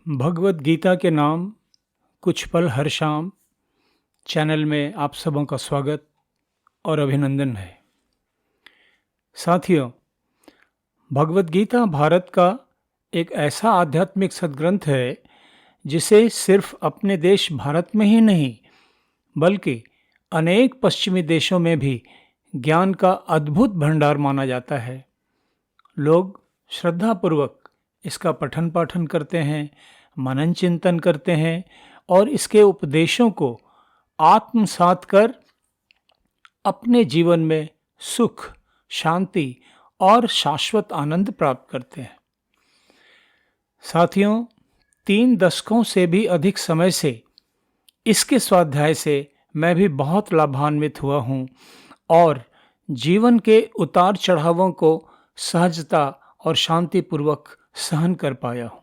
भगवत गीता के नाम कुछ पल हर शाम चैनल में आप सबों का स्वागत और अभिनंदन है। साथियों, भगवत गीता भारत का एक ऐसा आध्यात्मिक सद्ग्रंथ है जिसे सिर्फ अपने देश भारत में ही नहीं बल्कि अनेक पश्चिमी देशों में भी ज्ञान का अद्भुत भंडार माना जाता है। लोग श्रद्धापूर्वक इसका पठन पाठन करते हैं, मनन चिंतन करते हैं और इसके उपदेशों को आत्मसात कर अपने जीवन में सुख, शांति और शाश्वत आनंद प्राप्त करते हैं। साथियों, 3 दशकों से भी अधिक समय से इसके स्वाध्याय से मैं भी बहुत लाभान्वित हुआ हूँ और जीवन के उतार चढ़ावों को सहजता और शांतिपूर्वक सहन कर पाया हूँ।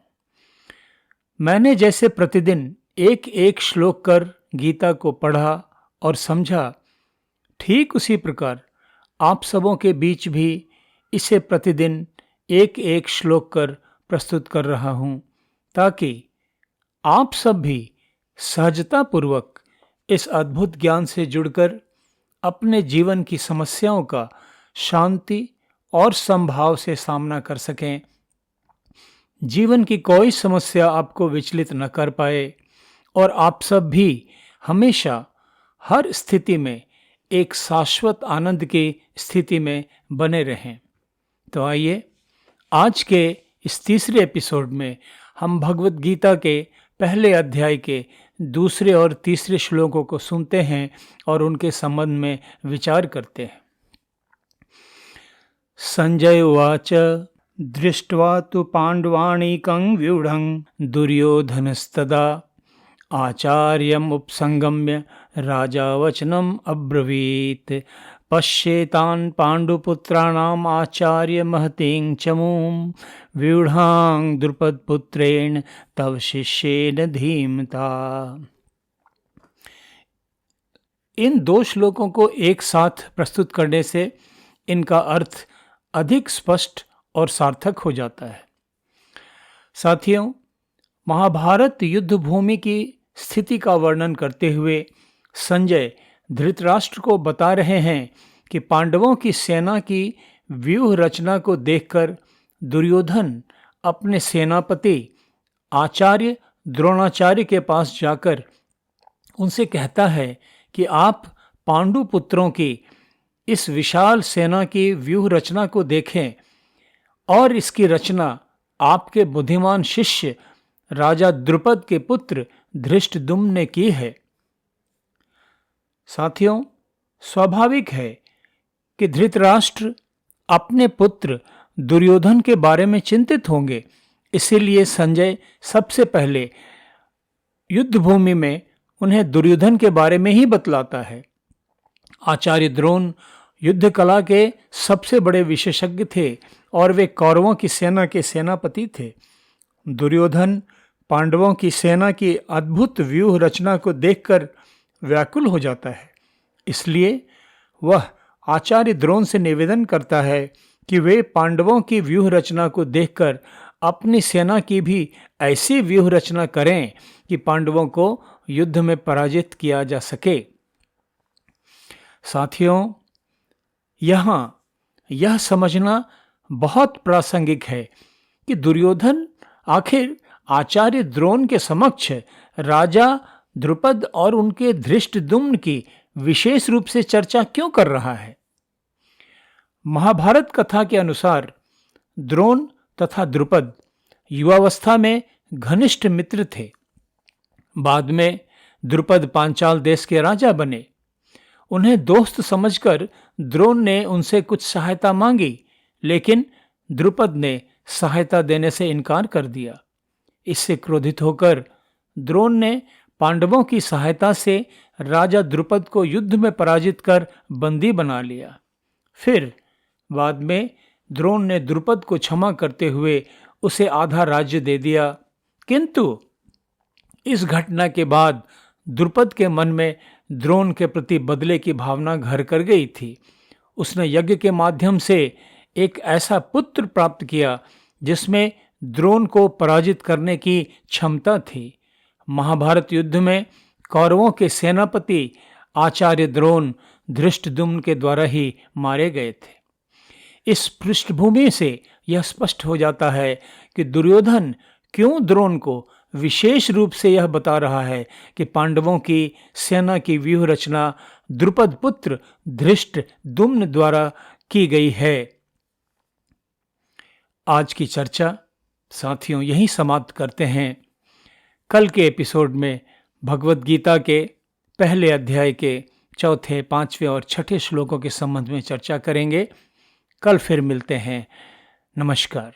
मैंने जैसे प्रतिदिन एक एक श्लोक कर गीता को पढ़ा और समझा, ठीक उसी प्रकार आप सबों के बीच भी इसे प्रतिदिन एक एक श्लोक कर प्रस्तुत कर रहा हूँ ताकि आप सब भी सहजतापूर्वक इस अद्भुत ज्ञान से जुड़कर अपने जीवन की समस्याओं का शांति और समभाव से सामना कर सकें। जीवन की कोई समस्या आपको विचलित न कर पाए और आप सब भी हमेशा हर स्थिति में एक शाश्वत आनंद की स्थिति में बने रहें। तो आइए आज के इस तीसरे एपिसोड में हम भगवत गीता के पहले अध्याय के दूसरे और तीसरे श्लोकों को सुनते हैं और उनके संबंध में विचार करते हैं। संजय उवाच दृष्ट्वा तु पाण्डवानीकं व्यूढं दुर्योधनस्तदा आचार्यम् उपसंगम्य राजा वचनम् अब्रवीत् पश्येतान् पाण्डुपुत्राणाम् आचार्य महतीं चमूं व्यूढां द्रुपदपुत्रेण तव शिष्येन धीमता। इन 2 श्लोकों को एक साथ प्रस्तुत करने से इनका अर्थ अधिक स्पष्ट और सार्थक हो जाता है। साथियों, महाभारत युद्ध भूमि की स्थिति का वर्णन करते हुए संजय धृतराष्ट्र को बता रहे हैं कि पांडवों की सेना की व्यूह रचना को देखकर दुर्योधन अपने सेनापति आचार्य द्रोणाचार्य के पास जाकर उनसे कहता है कि आप पांडु पुत्रों की इस विशाल सेना की व्यूह रचना को देखें और इसकी रचना आपके बुद्धिमान शिष्य राजा द्रुपद के पुत्र धृष्टद्युम्न ने की है। साथियों, स्वाभाविक है कि धृतराष्ट्र अपने पुत्र दुर्योधन के बारे में चिंतित होंगे। इसीलिए संजय सबसे पहले युद्ध भूमि में उन्हें दुर्योधन के बारे में ही बतलाता है। आचार्य द्रोण युद्ध कला के सबसे बड़े विशेषज्ञ थे और वे कौरवों की सेना के सेनापति थे। दुर्योधन पांडवों की सेना की अद्भुत व्यूह रचना को देखकर व्याकुल हो जाता है। इसलिए वह आचार्य द्रोण से निवेदन करता है कि वे पांडवों की व्यूह रचना को देखकर अपनी सेना की भी ऐसी व्यूह रचना करें कि पांडवों को युद्ध में पराजित किया जा सके। साथियों, यहाँ यह समझना बहुत प्रासंगिक है कि दुर्योधन आखिर आचार्य द्रोण के समक्ष राजा द्रुपद और उनके धृष्टद्युम्न की विशेष रूप से चर्चा क्यों कर रहा है। महाभारत कथा के अनुसार द्रोण तथा द्रुपद युवावस्था में घनिष्ठ मित्र थे। बाद में द्रुपद पांचाल देश के राजा बने। उन्हें दोस्त समझकर द्रोण ने उनसे कुछ सहायता मांगी, लेकिन द्रुपद ने सहायता देने से इनकार कर दिया। इससे क्रोधित होकर द्रोण ने पांडवों की सहायता से राजा द्रुपद को युद्ध में पराजित कर बंदी बना लिया। फिर बाद में द्रोण ने द्रुपद को क्षमा करते हुए उसे आधा राज्य दे दिया। किंतु इस घटना के बाद द्रुपद के मन में द्रोण के प्रति बदले की भावना घर कर गई थी। उसने यज्ञ के माध्यम से एक ऐसा पुत्र प्राप्त किया जिसमें द्रोण को पराजित करने की क्षमता थी। महाभारत युद्ध में कौरवों के सेनापति आचार्य द्रोण धृष्टद्युम्न के द्वारा ही मारे गए थे। इस पृष्ठभूमि से यह स्पष्ट हो जाता है कि दुर्योधन क्यों द्रोण को विशेष रूप से यह बता रहा है कि पांडवों की सेना की व्यूह रचना द्रुपद पुत्र धृष्टद्युम्न द्वारा की गई है। आज की चर्चा साथियों यहीं समाप्त करते हैं। कल के एपिसोड में भगवत गीता के पहले अध्याय के चौथे, पांचवें और छठे श्लोकों के संबंध में चर्चा करेंगे। कल फिर मिलते हैं। नमस्कार।